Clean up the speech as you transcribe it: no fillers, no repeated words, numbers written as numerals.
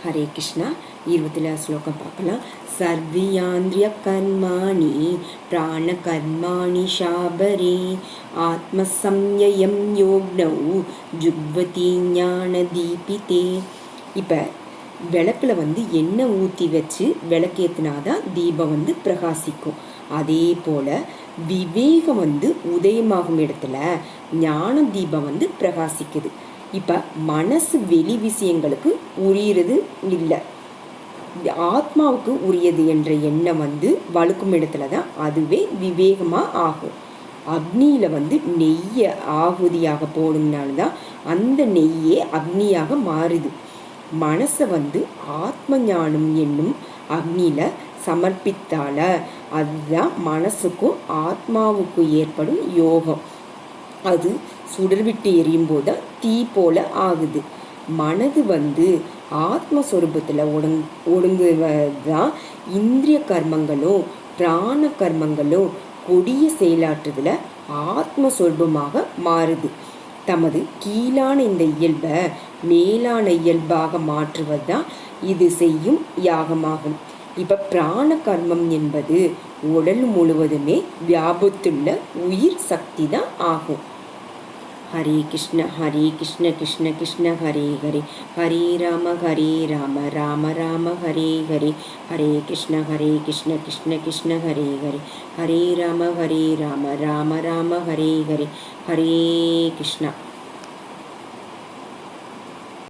ஹரே கிருஷ்ணா. 20 ஸ்லோகம் பார்க்கலாம். சர்வியாந்திரிய கர்மாணி பிராண கர்மாணி ஷாபரே ஆத்மசம்யம் யோக்னௌ ஜுக்வதி ஞான தீபிதே. இப்போ விளக்கில் எண்ணெய் ஊற்றி வச்சு விளக்கேற்றினாதான் தீபம் பிரகாசிக்கும். அதே போல் விவேகம் உதயமாகும் இடத்துல ஞான தீபம் பிரகாசிக்குது. இப்போ மனசு வெளி விஷயங்களுக்கு உரியது இல்லை, ஆத்மாவுக்கு உரியது என்ற எண்ணம் வழுக்கும் இடத்துல தான் அதுவே விவேகமாக ஆகும். அக்னியில் நெய்யை ஆகுதியாக போடுனால்தான் அந்த நெய்யே அக்னியாக மாறுது. மனசை ஆத்ம ஞானம் என்னும் அக்னியில் சமர்ப்பித்தால அதுதான் மனசுக்கும் ஆத்மாவுக்கும் ஏற்படும் யோகம். அது சுடர்விட்டு எரியும் போது தீ போல ஆகுது. மனது ஆத்மஸ்வரூபத்தில் ஒடுங்குவதுதான் இந்திரிய கர்மங்களும் பிராண கர்மங்களும் கொடிய செயலாற்றுதல ஆத்மஸ்வரூபமாக மாறுது. தமது கீழான இந்த இயல்பை மேலான இயல்பாக மாற்றுவது தான் இது செய்யும் யாகமாகும். இப்போ பிராண கர்மம் என்பது உடல் முழுவதுமே வியாபித்துள்ள உயிர் சக்தி தான் ஆகும். ஹரே கிருஷ்ண கிருஷ்ண கிருஷ்ண ஹரே ஹரே, ஹரே ராம ராம ராம ஹரே ஹரே, ஹரே கிருஷ்ண கிருஷ்ண கிருஷ்ண ஹரே ஹரே, ஹரே ராம ராம ராம ஹரே ஹரே, ஹரே கிருஷ்ணா.